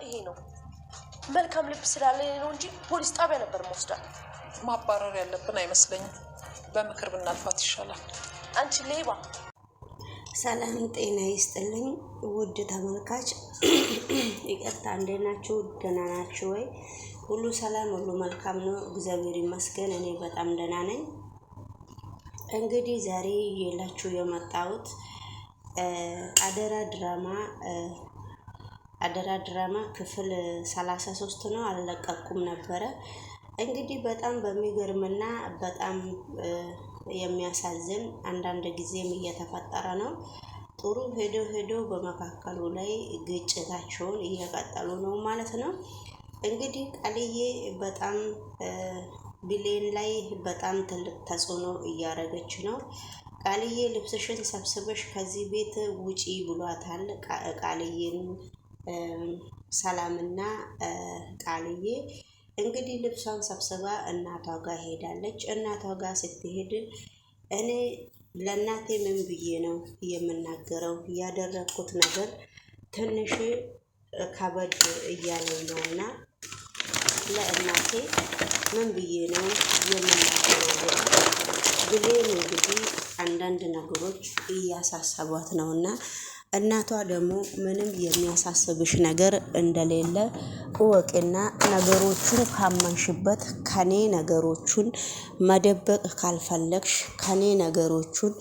ይሄ ነው። መልካም ልብ ስላለኝ ነው እንጂ ፖሊስ ጣቢያ ነበር መወስዳት። ማባረር ያለብን አይመስለኝም። በምክር ብናልፋት ይሻላል። አንቺ ሌባ። ሰላም ጤና ይስጥልኝ ውድ ተመልካች፣ ይቅርታ እንዴት ናችሁ? ደህና ናችሁ ወይ? ሁሉ ሰላም፣ ሁሉ መልካም ነው፣ እግዚአብሔር ይመስገን። እኔ በጣም ደህና ነኝ። እንግዲህ ዛሬ ይዤላችሁ የመጣሁት አደራ ድራማ ክፍል 33 ነው። አልለቀኩም ነበረ። እንግዲህ በጣም በሚገርምና በጣም የሚያሳዝን አንዳንድ ጊዜም እየተፈጠረ ነው። ጥሩ ሄዶ በመካከሉ ላይ ግጭታቸውን እየቀጠሉ ነው ማለት ነው። እንግዲህ ቃልዬ በጣም ብሌን ላይ በጣም ትልቅ ተጽዕኖ እያደረገች ነው። ቃልዬ ልብስሽን ሰብስበሽ ከዚህ ቤት ውጪ ብሏታል። ቃልዬን ሰላምና ቃልዬ እንግዲህ ልብሷን ሰብስባ እናቷ ጋር ሄዳለች። እናቷ ጋር ስትሄድ እኔ ለእናቴ ምን ብዬ ነው የምናገረው? ያደረኩት ነገር ትንሽ ከበድ እያለኝ ነውና ለእናቴ ምን ብዬ ነው የምናገረው? ብሌን እንግዲህ አንዳንድ ነገሮች እያሳሰቧት ነውና እናቷ ደግሞ ምንም የሚያሳስብሽ ነገር እንደሌለ እወቂና ነገሮቹን ካመንሽበት ከኔ ነገሮቹን መደበቅ ካልፈለግሽ ከኔ ነገሮቹን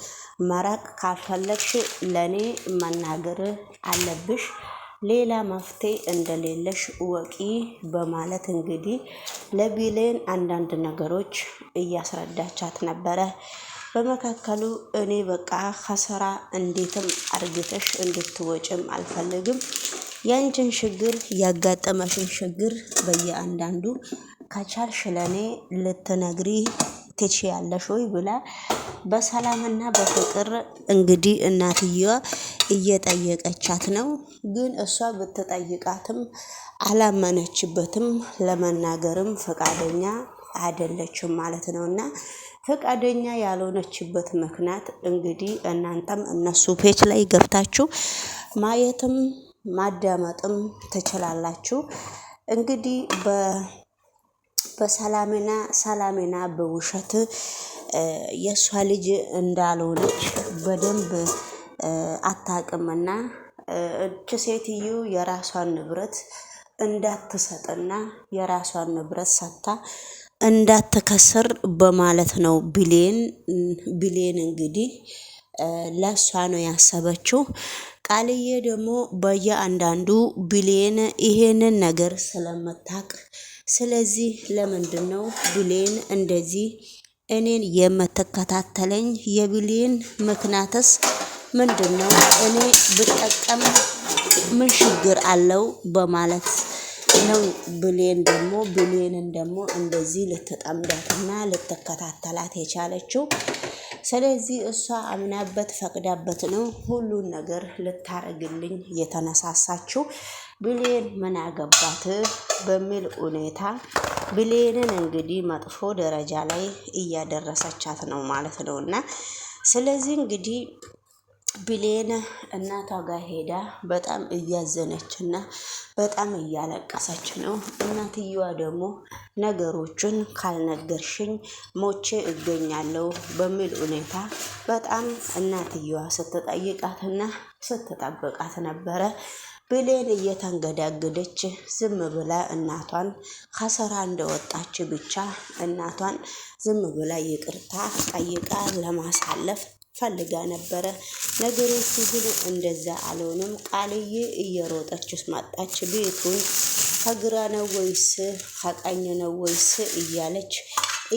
መራቅ ካልፈለግሽ ለኔ መናገር አለብሽ። ሌላ መፍትሄ እንደሌለሽ እወቂ በማለት እንግዲህ ለብሌን አንዳንድ ነገሮች እያስረዳቻት ነበረ። በመካከሉ እኔ በቃ ከስራ እንዴትም አርግተሽ እንድትወጭም አልፈልግም። ያንቺን ችግር ያጋጠመሽን ችግር በየአንዳንዱ ከቻልሽ ለኔ ልትነግሪ ትችያለሽ ወይ ብላ በሰላምና በፍቅር እንግዲህ እናትየዋ እየጠየቀቻት ነው። ግን እሷ ብትጠይቃትም አላመነችበትም፣ ለመናገርም ፈቃደኛ አይደለችም ማለት ነውና ፈቃደኛ ያልሆነችበት ምክንያት እንግዲህ እናንተም እነሱ ፔጅ ላይ ገብታችሁ ማየትም ማዳመጥም ትችላላችሁ። እንግዲህ ሰላሜና በውሸት የእሷ ልጅ እንዳልሆነች በደንብ አታውቅምና እች ሴትዮ የራሷን ንብረት እንዳትሰጥና የራሷን ንብረት ሰጥታ እንዳትከስር በማለት ነው ብሌን እንግዲህ ለሷ ነው ያሰበችው። ቃልዬ ደግሞ በየአንዳንዱ ብሌን ይሄንን ነገር ስለምታውቅ ስለዚህ ለምንድነው ብሌን እንደዚህ እኔን የምትከታተለኝ? የብሌን ምክንያትስ ምንድነው? እኔ ብጠቀም ምን ችግር አለው በማለት ነው ብሌንን ደግሞ እንደዚህ ልትጠምዳትና ልትከታተላት የቻለችው። ስለዚህ እሷ አምናበት ፈቅዳበት ነው ሁሉን ነገር ልታረግልኝ የተነሳሳችው። ብሌን ምን አገባት በሚል ሁኔታ ብሌንን እንግዲህ መጥፎ ደረጃ ላይ እያደረሰቻት ነው ማለት ነውና ስለዚህ እንግዲህ ብሌን እናቷ ጋር ሄዳ በጣም እያዘነችና በጣም እያለቀሰች ነው። እናትየዋ ደግሞ ነገሮችን ካልነገርሽኝ ሞቼ እገኛለሁ በሚል ሁኔታ በጣም እናትየዋ ስትጠይቃትና ስትጠብቃት ነበረ። ብሌን እየተንገዳገደች ዝም ብላ እናቷን ከስራ እንደወጣች ብቻ እናቷን ዝም ብላ ይቅርታ ጠይቃ ለማሳለፍ ፈልጋ ነበረ። ነገሮቹ ግን እንደዛ አልሆነም። ቃልዬ እየሮጠች መጣች። ቤቱን ከግራ ነው ወይስ ከቀኝ ነው ወይስ እያለች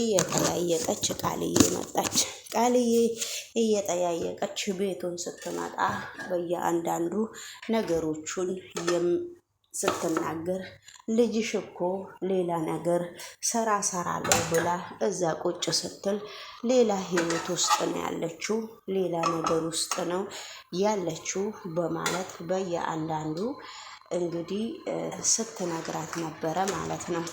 እየጠያየቀች ቃልዬ መጣች። ቃልዬ እየጠያየቀች ቤቱን ስትመጣ በየአንዳንዱ ነገሮቹን ስትናገር ልጅሽ እኮ ሌላ ነገር ስራ ሰራለሁ ብላ እዛ ቁጭ ስትል ሌላ ህይወት ውስጥ ነው ያለችው፣ ሌላ ነገር ውስጥ ነው ያለችው በማለት በየአንዳንዱ እንግዲህ ስትነግራት ነበረ ማለት ነው።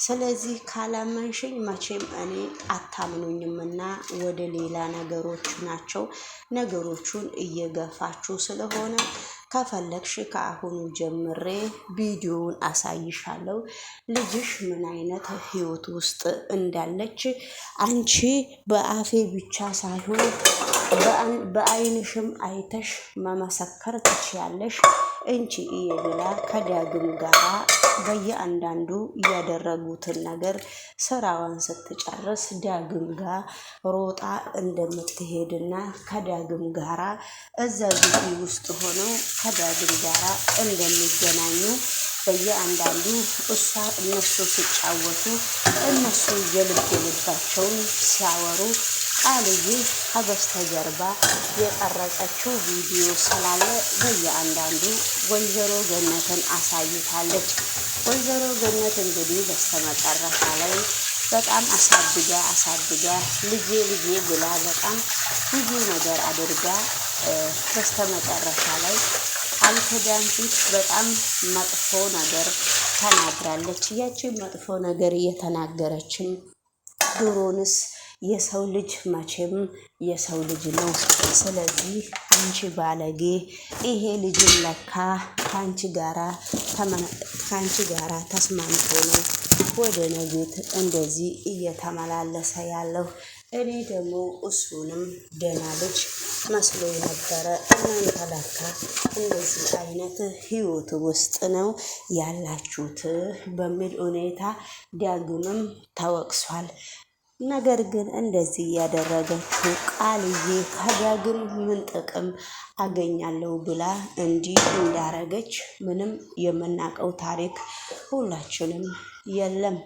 ስለዚህ ካላመንሽኝ መቼም እኔ አታምኑኝምና ወደ ሌላ ነገሮች ናቸው ነገሮቹን እየገፋችሁ ስለሆነ ከፈለግሽ ከአሁኑ ጀምሬ ቪዲዮውን አሳይሻለሁ። ልጅሽ ምን አይነት ህይወት ውስጥ እንዳለች አንቺ በአፌ ብቻ ሳይሆን በአይንሽም አይተሽ መመሰከር ትችያለሽ እንጂ ብላ ከዳግም ጋራ በየአንዳንዱ እያደረጉትን ነገር ስራዋን ስትጨርስ ዳግም ጋር ሮጣ እንደምትሄድና ከዳግም ጋራ እዛ ግቢ ውስጥ ሆነው ከዳግም ጋራ እንደሚገናኙ በየአንዳንዱ እነሱ ሲጫወቱ እነሱ የልብ ልባቸውን ሲያወሩ ቃልዬ ከበስተጀርባ የቀረጸችው ቪዲዮ ስላለ በየአንዳንዱ ወይዘሮ ገነትን አሳይታለች። ወይዘሮ ገነት እንግዲህ በስተመጨረሻ ላይ በጣም አሳድጋ ልጄ ብላ በጣም ብዙ ነገር አድርጋ በስተመጨረሻ ላይ ቃል ኪዳን ፊት በጣም መጥፎ ነገር ተናግራለች። ያቺን መጥፎ ነገር እየተናገረችም ድሮንስ የሰው ልጅ መቼም የሰው ልጅ ነው። ስለዚህ አንቺ ባለጌ ይሄ ልጅን ለካ ከአንቺ ጋራ ተስማምቶ ነው ወደ ነጌት እንደዚህ እየተመላለሰ ያለው። እኔ ደግሞ እሱንም ደህና ልጅ መስሎ ነበረ። እናንተ ለካ እንደዚህ አይነት ህይወት ውስጥ ነው ያላችሁት በሚል ሁኔታ ዳግምም ተወቅሷል። ነገር ግን እንደዚህ ያደረገችው ቃልዬ ከዳግም ምን ጥቅም አገኛለሁ ብላ እንዲህ እንዳረገች ምንም የምናውቀው ታሪክ ሁላችንም የለም።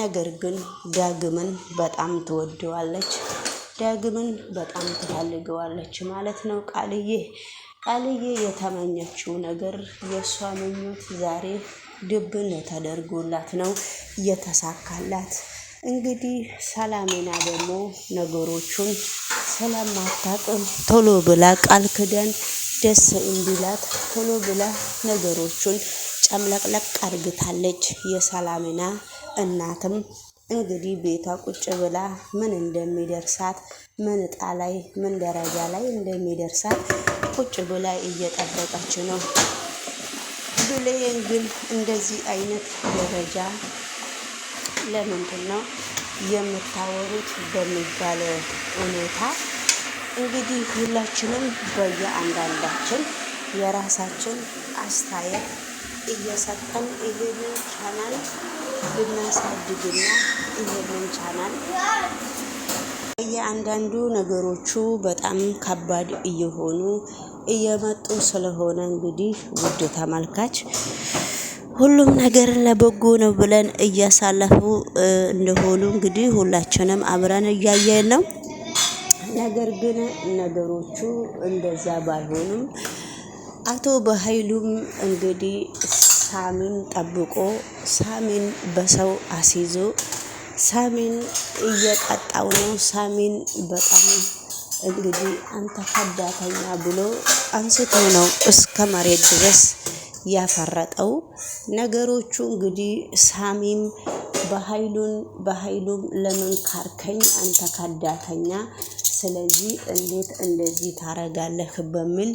ነገር ግን ዳግምን በጣም ትወደዋለች፣ ዳግምን በጣም ትፈልገዋለች ማለት ነው። ቃልዬ የተመኘችው ነገር የእሷ ምኞት ዛሬ ድብን ተደርጎላት ነው የተሳካላት። እንግዲህ ሰላሜና ደግሞ ነገሮቹን ስለማታውቅም ቶሎ ብላ ቃል ኪዳን ደስ እንዲላት ቶሎ ብላ ነገሮቹን ጨምለቅለቅ አርግታለች። የሰላሜና እናትም እንግዲህ ቤቷ ቁጭ ብላ ምን እንደሚደርሳት ምን እጣ ላይ ምን ደረጃ ላይ እንደሚደርሳት ቁጭ ብላ እየጠበቀች ነው። ብሌን ግን እንደዚህ አይነት ደረጃ ለምንድን ነው የምታወሩት በሚባል ሁኔታ እንግዲህ ሁላችንም በየአንዳንዳችን የራሳችን አስተያየት እየሰጠን ይሄንን ቻናል ብናሳድግና ይሄንን ቻናል በየአንዳንዱ ነገሮቹ በጣም ከባድ እየመጡ ስለሆነ እንግዲህ ውድ ተመልካች ሁሉም ነገር ለበጎ ነው ብለን እያሳለፉ እንደሆኑ እንግዲህ ሁላችንም አብረን እያየን ነው። ነገር ግን ነገሮቹ እንደዛ ባይሆኑም አቶ በኃይሉም እንግዲህ ሳሚን ጠብቆ ሳሚን በሰው አስይዞ ሳሚን እየቀጣው ነው። ሳሚን በጣም እንግዲህ አንተ ከዳተኛ ብሎ አንስቶ ነው እስከ መሬት ድረስ ያፈረጠው። ነገሮቹ እንግዲህ ሳሚም በኃይሉም ለምን ካርከኝ አንተ ከዳተኛ፣ ስለዚህ እንዴት እንደዚህ ታረጋለህ በሚል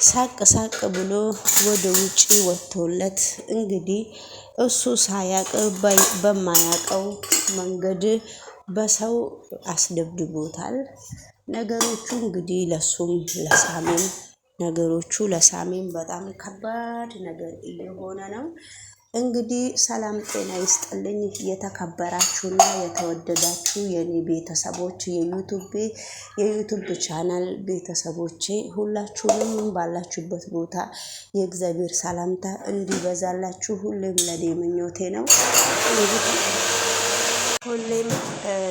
ሳቅ ብሎ ወደ ውጪ ወጥቶለት እንግዲህ እሱ ሳያቅ በማያቀው መንገድ በሰው አስደብድቦታል። ነገሮቹ እንግዲህ ለሳሚም በጣም ከባድ ነገር እየሆነ ነው። እንግዲህ ሰላም ጤና ይስጥልኝ የተከበራችሁና የተወደዳችሁ የኔ ቤተሰቦች የዩቱብ ቻናል ቤተሰቦቼ ሁላችሁንም ባላችሁበት ቦታ የእግዚአብሔር ሰላምታ እንዲበዛላችሁ ሁሌም ለኔ ምኞቴ ነው። ሁሌም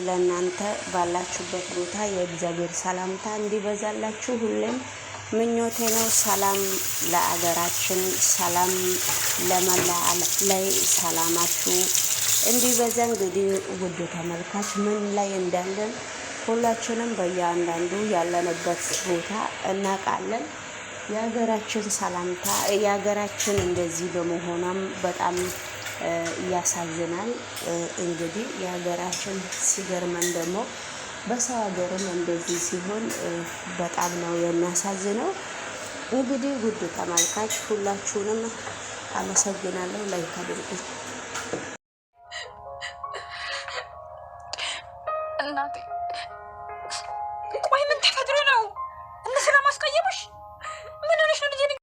ለእናንተ ባላችሁበት ቦታ የእግዚአብሔር ሰላምታ እንዲበዛላችሁ ሁሌም ምኞቴ ነው። ሰላም ለአገራችን፣ ሰላም ለመላ ዓለም ላይ ሰላማችሁ እንዲበዛ። እንግዲህ ውድ ተመልካች ምን ላይ እንዳለን ሁላችንም በየአንዳንዱ ያለንበት ቦታ እናውቃለን። የሀገራችን ሰላምታ የሀገራችን እንደዚህ በመሆኗም በጣም ያሳዝናል። እንግዲህ የሀገራችን ሲገርመን ደግሞ በሰው ሀገርም እንደዚህ ሲሆን በጣም ነው የሚያሳዝነው። እንግዲህ ውድ ተመልካች ሁላችሁንም አመሰግናለሁ። ላይክ አድርጉ። እናቴ ቆይ ምን ተፈጥሮ ነው? እነሱ ለማስቀየምሽ ምን ሆነሽ ነው ልጄ?